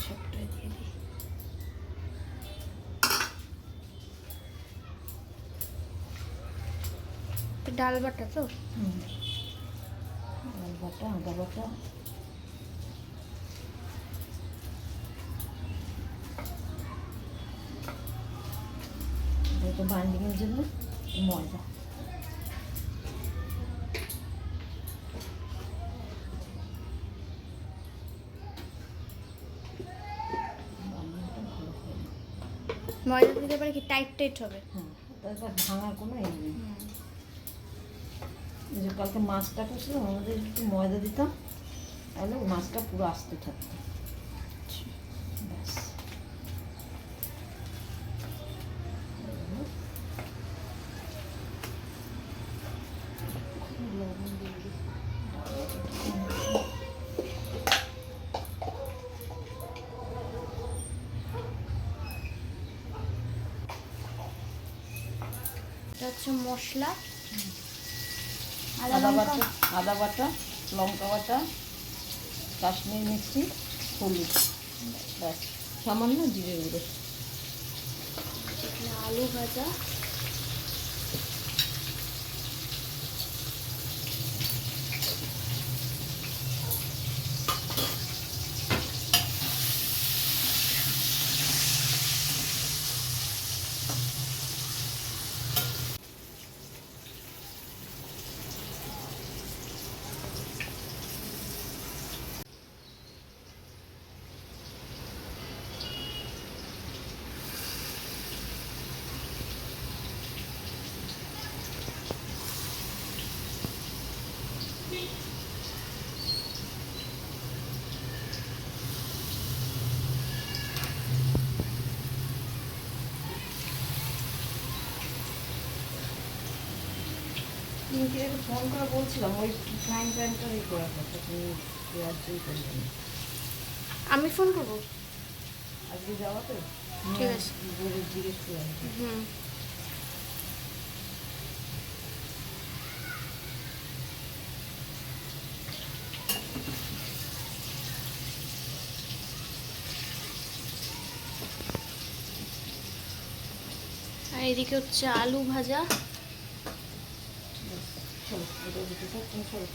সবটাই দিয়ে দিই। ডাল বাটা তো? ডাল বাটা, আদা বাটা, এটা বাইন্ডিংয়ের জন্য ময়দা। ময়দা দিতে পারে কি টাইট টাইট হবে? হ্যাঁ, তারপর ভাঙার কোনো ইয়ে নেই। যে কালকে মাছটা করছিলাম আমাদের একটু ময়দা দিতাম, তাহলে মাছটা পুরো আস্তে থাকতো। ব্যাস। লবণ দিয়ে দিই। এটা হচ্ছে মশলা, আদা বাটা, আদা বাটা, লঙ্কা বাটা, কাশ্মীর মিষ্টি, হলুদ, ব্যাস, সামান্য জিরে গুঁড়ো। এখানে আলু ভাজা, পিঙ্কিকে ফোন করে বলছিলাম ওই ফ্রাইং প্যানটা এই করার কথা, তুমি পেঁয়াজই করবেন। আমি ফোন করবো। আজকে যাওয়া তো, ঠিক আছে, বলে জিজ্ঞেস করে আসবো। আর এদিকে হচ্ছে আলু ভাজা। চলো এটা দিতে থাক, তুমি চলো।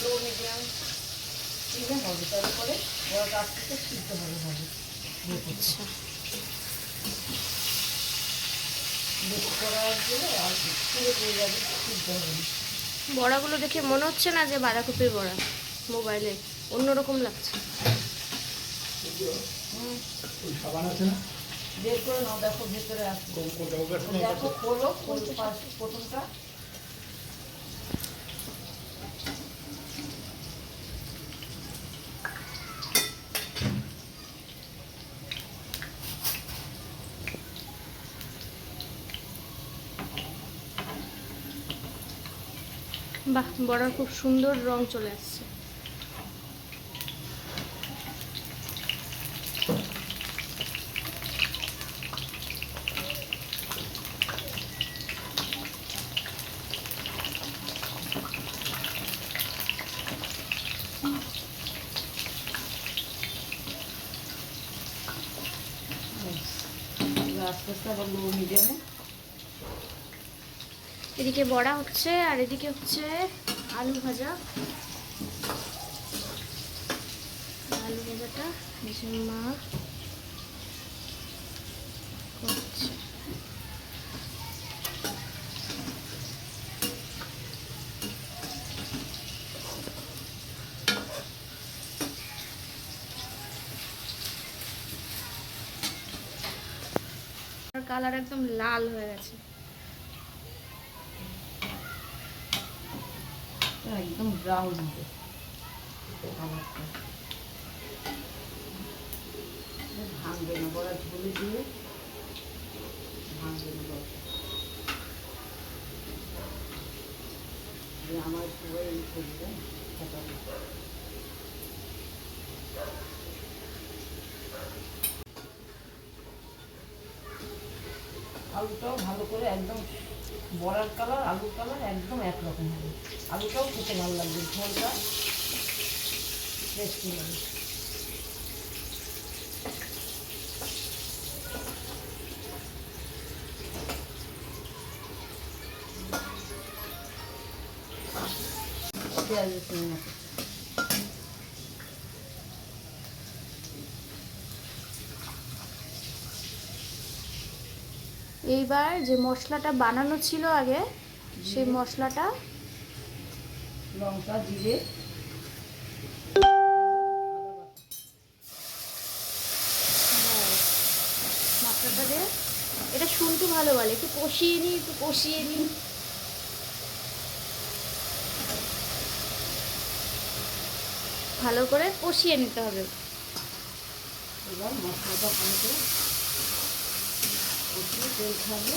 লো মিডিয়াম দিলে হবে, তারপরে ওরা আস্তে আস্তে সিদ্ধ হবে হবে। আচ্ছা, বেশ করার জন্য আর পুরো পেয়ে যাবে, সিদ্ধ হবে। বড়াগুলো দেখে মনে হচ্ছে না যে বাঁধাকপির বড়া, মোবাইলে অন্যরকম লাগছে। সাবান আছে না? বের করে নাও, দেখো ভেতরে আসবে। দেখো খোলো, প্রথমটা। বাহ, বড়ার খুব সুন্দর রং চলে আসছে। আস্তে আস্তে আবার লো মিডিয়ামে। এদিকে বড়া হচ্ছে আর এদিকে হচ্ছে আলু ভাজা। আলু ভাজাটা মা করছে। কালার একদম লাল হয়ে গেছে, একদম ব্রাউন হবে কালারটা। ভাঙবে না, বড়া ঝুলে দিয়ে ভাঙবে না বড়াটা। আমার সবাই করবে খেতে হবে। আলুটাও ভালো করে একদম বড়ার কালার আলুর কালার একদম একরকম হবে। আলুটাও খেতে ভালো লাগবে, ঝোলটা টেস্টি হবে। পেঁয়াজ রসুন মতো এইবার যে মশলাটা বানানো ছিল আগে, সেই মশলাটা লঙ্কা জিরে মশলাটা দিয়ে এটা শুনতে ভালো বলে, একটু কষিয়ে নিই, একটু কষিয়ে নিই। ভালো করে কষিয়ে নিতে হবে। এবার মশলাটা ভালো করে কষিয়ে তেল ছাড়বে,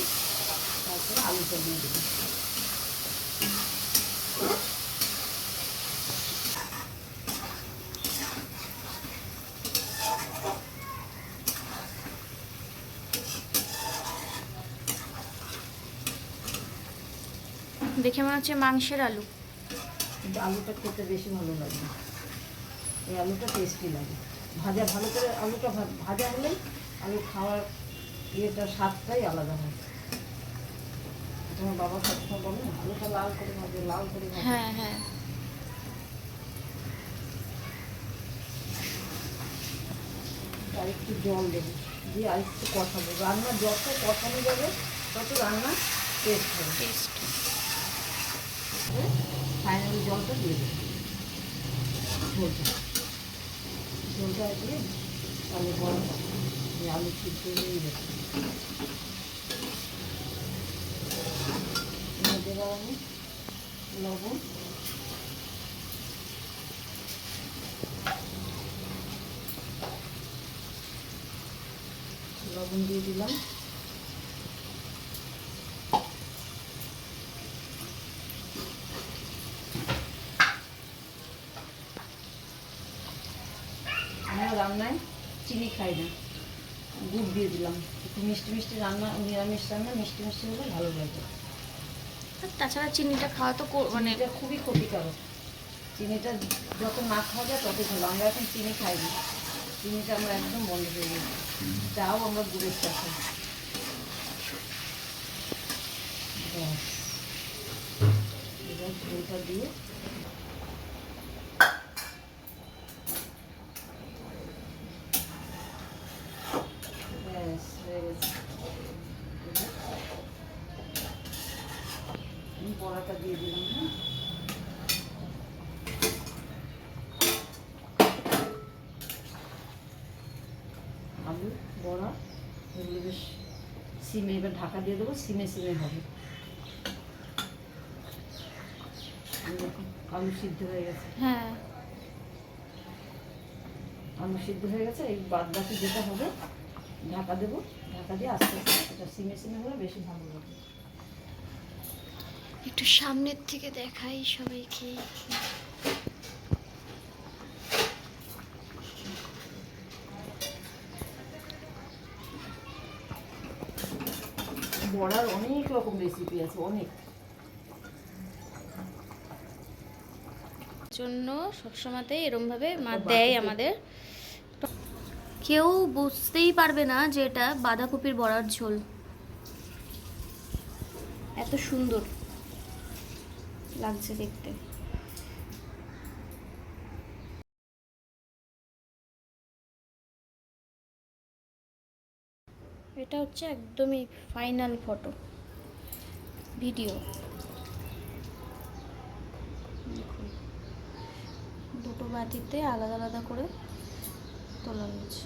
তারপরে আলুটা দিয়ে দেবো। দেখে মনে হচ্ছে মাংসের আলু। কিন্তু আলুটা খেতে বেশি ভালো লাগে, এই আলুটা টেস্টি লাগে। ভাজা ভালো করে আলুটা ভাজা হলেই আলু খাওয়ার স্বাদটাই আলাদা হয়। তোমার বাবা সবসময় বলে না, আলুটা লাল করে ভাজে, লাল করে ভাজে। হ্যাঁ হ্যাঁ। আর একটু জল দেবো, দিয়ে আর একটু কষাবো। রান্না যত কষানো যাবে তত রান্না টেস্ট হবে। টেস্ট। ফাইনালি জলটা দিয়ে দেবো, ঝোলটা দিয়ে তাহলে গরম আলু সিদ্ধ হয়ে যাবে। দেবার আমি লবণ, লবণ দিয়ে দিলাম। আমরা রান্নায় চিনি খাই না, গুড় দিয়ে দিলাম। একটু মিষ্টি মিষ্টি রান্না, নিরামিষ রান্না মিষ্টি মিষ্টি হলে ভালো লাগে। আর তাছাড়া চিনিটা খাওয়া তো মানে এটা খুবই ক্ষতিকারক। চিনিটা যত না খাওয়া যায় তত ভালো। আমরা এখন চিনি খাই না, চিনিটা আমরা একদম বন্ধ করে দিই। চাও আমরা গুড়ের চা খাই। এবার ঝোলটা দিয়ে ব্যাস হয়ে গেছে। আমি বড়াটা দিয়ে দিলাম। হ্যাঁ, আলু বড়া এগুলো বেশ সিমে, এবার ঢাকা দিয়ে দেবো, সিমে সিমে হবে। আলু সিদ্ধ হয়ে গেছে। হ্যাঁ আলু সিদ্ধ হয়ে গেছে। এই বাদ বাকি যেটা হবে ঢাকা দেবো, ঢাকা দিয়ে আস্তে আস্তে এটা সিমে সিমে হলে বেশি ভালো লাগে। একটু সামনের থেকে দেখাই সবাইকে। বড়ার অনেক রকম রেসিপি আছে, অনেক। জন্য সবসময়তে এরমভাবে মা দেয় আমাদের। কেউ বুঝতেই পারবে না যে এটা বাঁধাকপির বড়ার ঝোল। এত সুন্দর লাগছে দেখতে। এটা হচ্ছে একদমই ফাইনাল ফটো ভিডিও। দুটো বাটিতে আলাদা আলাদা করে তোলা হয়েছে।